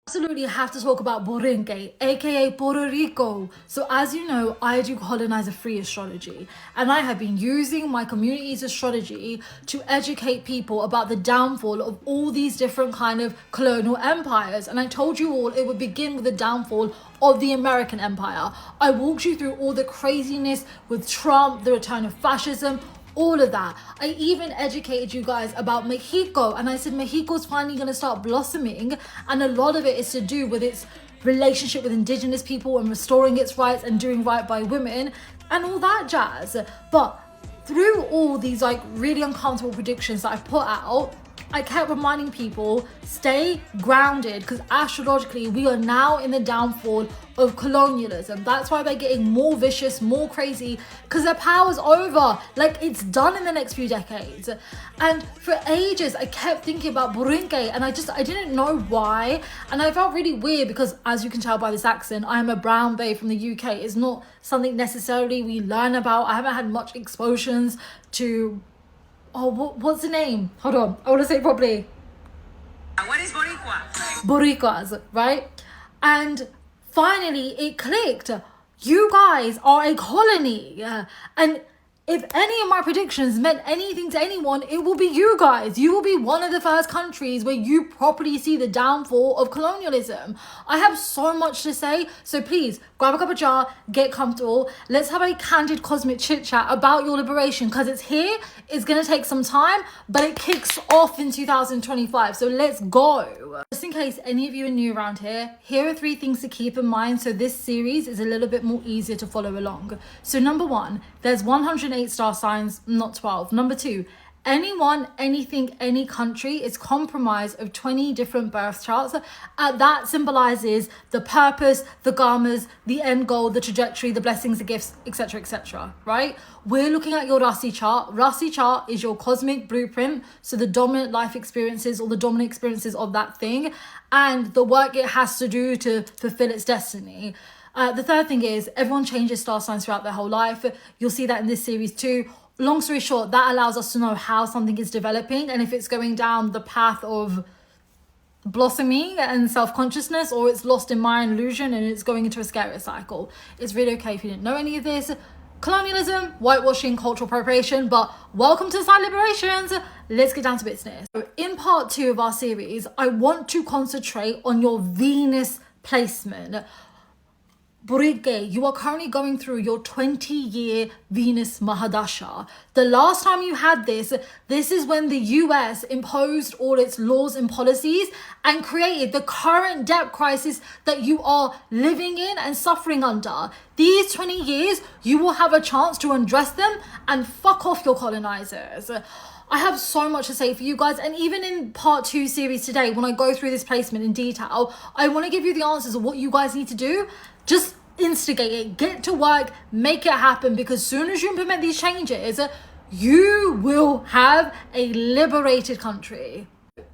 Absolutely have to talk about Boriken, aka Puerto Rico. So as you know, I do colonizer free astrology, and I have been using my community's astrology to educate people about the downfall of all these different kind of colonial empires. And I told you all it would begin with the downfall of the American empire. I walked you through all the craziness with Trump, the return of fascism, all of that. I even educated you guys about Mexico, and I said Mexico's finally going to start blossoming, and a lot of it is to do with its relationship with indigenous people and restoring its rights and doing right by women and all that jazz. But through all these like really uncomfortable predictions that I put out, I kept reminding people, stay grounded, because astrologically we are now in the downfall of colonialism. That's why they're getting more vicious, more crazy, because their power's over. Like, it's done in the next few decades. And for ages I kept thinking about Boriken, and I didn't know why, and I felt really weird because, as you can tell by this accent, I am a brown babe from the UK. It's not something necessarily we learn about. I haven't had much exposures to what's the name? Hold on, I want to say it properly. What is Boricua? Boricuas, right? And finally it clicked. You guys are a colony. And if any of my predictions meant anything to anyone, it will be you guys. You will be one of the first countries where you properly see the downfall of colonialism. I have so much to say, so please grab a cup of jar, get comfortable. Let's have a candid cosmic chit chat about your liberation, because it's here. It's going to take some time, but it kicks off in 2025. So let's go. Just in case any of you are new around here are 3 things to keep in mind so this series is a little bit more easier to follow along. So number 1, there's 108 star signs, not 12. Number 2, anyone, anything, any country is comprised of 20 different birth charts. That symbolizes the purpose, the karmas, the end goal, the trajectory, the blessings, the gifts, etc., etc. Right? We're looking at your Rasi chart. Rasi chart is your cosmic blueprint, so the dominant life experiences or the dominant experiences of that thing, and the work it has to do to fulfill its destiny. The third thing is everyone changes star signs throughout their whole life. You'll see that in this series too. Long story short, that allows us to know how something is developing and if it's going down the path of blossoming and self-consciousness, or it's lost in Mayan illusion and it's going into a scarier cycle. It's really okay if you didn't know any of this. Colonialism, whitewashing, cultural appropriation, but welcome to Side Liberations. Let's get down to business. So in part 2 of our series, I want to concentrate on your Venus placement. Boriken, you are currently going through your 20-year Venus Mahadasha. The last time you had this is when the US imposed all its laws and policies and created the current debt crisis that you are living in and suffering under. These 20 years, you will have a chance to undress them and fuck off your colonizers. I have so much to say for you guys, and even in part 2 series today, when I go through this placement in detail, I want to give you the answers of what you guys need to do. Just instigate it, get to work, make it happen, because soon as you implement these changes, you will have a liberated country.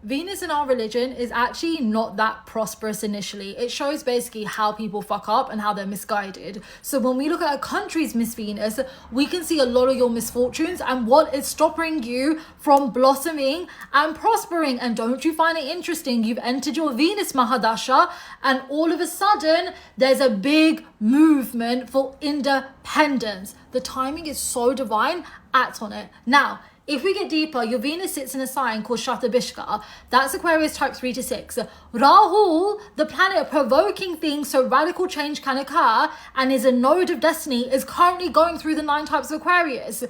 Venus in our religion is actually not that prosperous initially. It shows basically how people fuck up and how they're misguided. So when we look at a country's Miss Venus, we can see a lot of your misfortunes and what is stopping you from blossoming and prospering. And don't you find it interesting? You've entered your Venus Mahadasha and all of a sudden there's a big movement for independence. The timing is so divine. Act on it. Now, if we get deeper, your Venus sits in a sign called Hibiscus. That's Aquarius type 3 to 6. Rahu, the planet provoking things so radical change can occur and is a node of destiny, is currently going through the 9 types of Aquarius.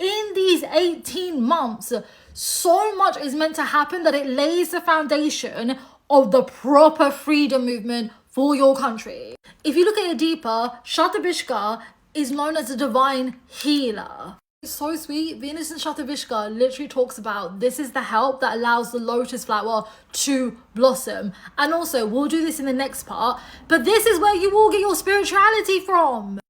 In these 18 months, so much is meant to happen that it lays the foundation of the proper freedom movement for your country. If you look at it deeper, Hibiscus is known as a divine healer. It's so sweet. Venus in Hibiscus literally talks about this is the help that allows the lotus flower to blossom. And also, we'll do this in the next part, but this is where you will get your spirituality from.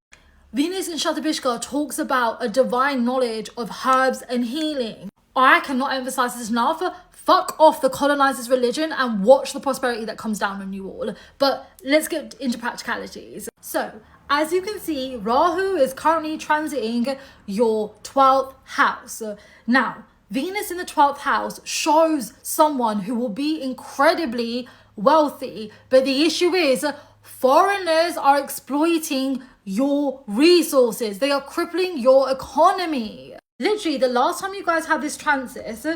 Venus in Hibiscus talks about a divine knowledge of herbs and healing. I cannot emphasize this enough. Fuck off the colonizer's religion and watch the prosperity that comes down on you all. But let's get into practicalities. So, as you can see, Rahu is currently transiting your 12th house. Now, Venus in the 12th house shows someone who will be incredibly wealthy. But the issue is foreigners are exploiting your resources. They are crippling your economy. Literally, the last time you guys had this transit,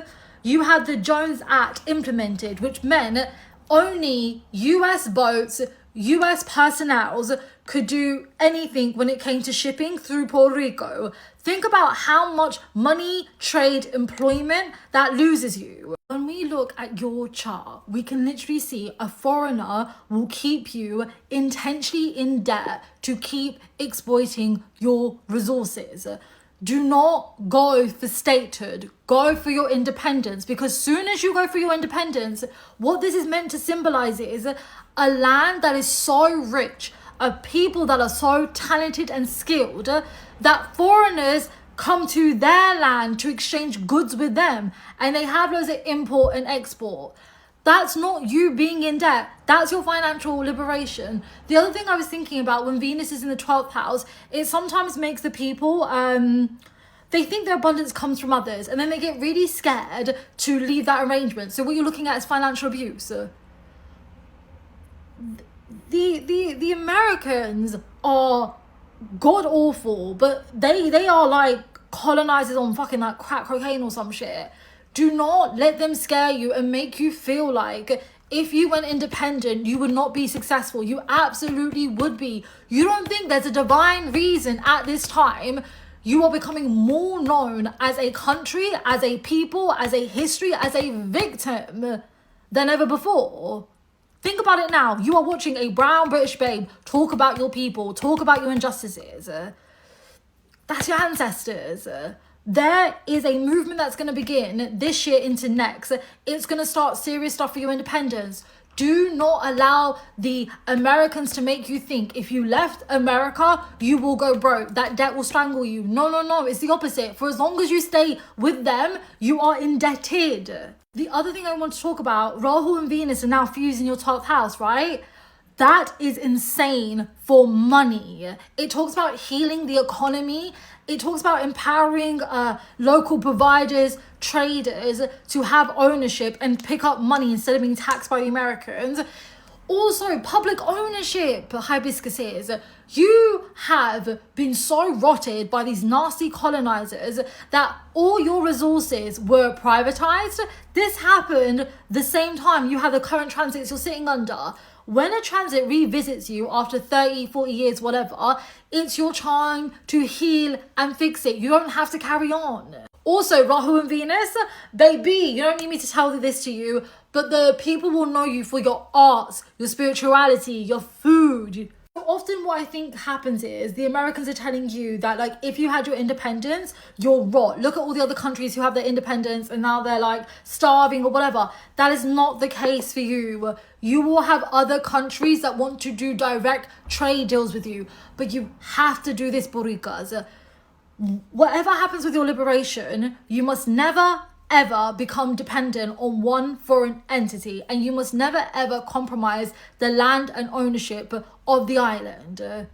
you had the Jones Act implemented, which meant only US boats, US personnel could do anything when it came to shipping through Puerto Rico. Think about how much money, trade, employment that loses you. When we look at your chart, we can literally see a foreigner will keep you intentionally in debt to keep exploiting your resources. Do not go for statehood. Go for your independence, because soon as you go for your independence, what this is meant to symbolize is a land that is so rich, a people that are so talented and skilled that foreigners come to their land to exchange goods with them, and they have loads of import and export. That's not you being in debt. That's your financial liberation. The other thing I was thinking about, when Venus is in the 12th house, it sometimes makes the people, they think their abundance comes from others, and then they get really scared to leave that arrangement. So what you're looking at is financial abuse. The Americans are god awful, but they are like colonizers on fucking like crack cocaine or some shit. Do not let them scare you and make you feel like if you went independent, you would not be successful. You absolutely would be. You don't think there's a divine reason at this time you are becoming more known as a country, as a people, as a history, as a victim than ever before? Think about it now. You are watching a brown British babe talk about your people, talk about your injustices. That's your ancestors. There is a movement that's going to begin this year into next. It's going to start serious stuff for your independence. Do not allow the Americans to make you think if you left America, you will go broke. That debt will strangle you. No. It's the opposite. For as long as you stay with them, you are indebted. The other thing I want to talk about, Rahu and Venus are now fused in your 12th house, right? That is insane for money. It talks about healing the economy. It talks about empowering local providers, traders to have ownership and pick up money instead of being taxed by the Americans. Also, public ownership, Hibiscus is. You have been so rotted by these nasty colonizers that all your resources were privatized. This happened the same time you have the current transits you're sitting under. When a transit revisits you after 30, 40 years, whatever, it's your time to heal and fix it. You don't have to carry on. Also, Rahu and Venus, baby, you don't need me to tell this to you, but the people will know you for your arts, your spirituality, your food. Often what I think happens is the Americans are telling you that, like, if you had your independence, you're rot. Look at all the other countries who have their independence and now they're like starving or whatever. That is not the case for you. You will have other countries that want to do direct trade deals with you, but you have to do this, Borikas. Whatever happens with your liberation, you must never ever become dependent on one foreign entity, and you must never ever compromise the land and ownership of the island.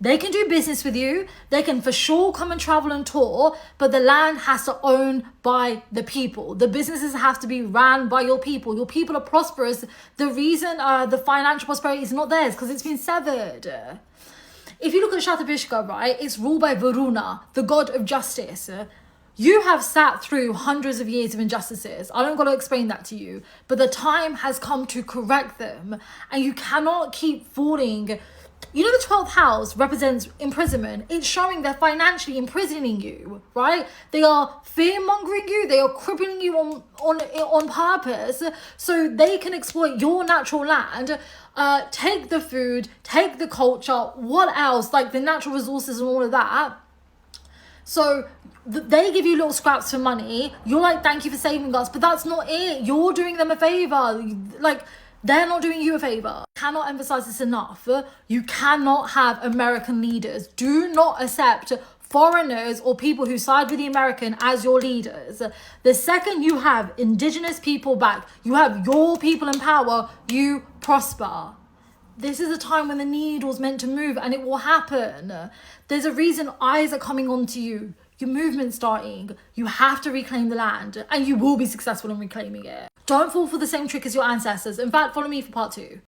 They can do business with you, they can for sure come and travel and tour, but the land has to own by the people. The businesses have to be ran by your people. Your people are prosperous. The reason the financial prosperity is not theirs because it's been severed. If you look at Shatabishka, right, it's ruled by Varuna, the god of justice. You have sat through hundreds of years of injustices. I don't got to explain that to you, but the time has come to correct them, and you cannot keep falling. You know, the 12th house represents imprisonment. It's showing they're financially imprisoning you, right? They are fear-mongering you. They are crippling you on purpose so they can exploit your natural land, take the food, take the culture, what else? Like the natural resources and all of that. So they give you little scraps for money. You're like, thank you for saving us. But that's not it. You're doing them a favor. Like, they're not doing you a favor. Cannot emphasize this enough. You cannot have American leaders. Do not accept foreigners or people who side with the American as your leaders. The second you have indigenous people back, you have your people in power, you prosper. This is a time when the needle's meant to move, and it will happen. There's a reason eyes are coming onto you. your movement starting. You have to reclaim the land, and you will be successful in reclaiming it. Don't fall for the same trick as your ancestors. In fact, follow me for part 2.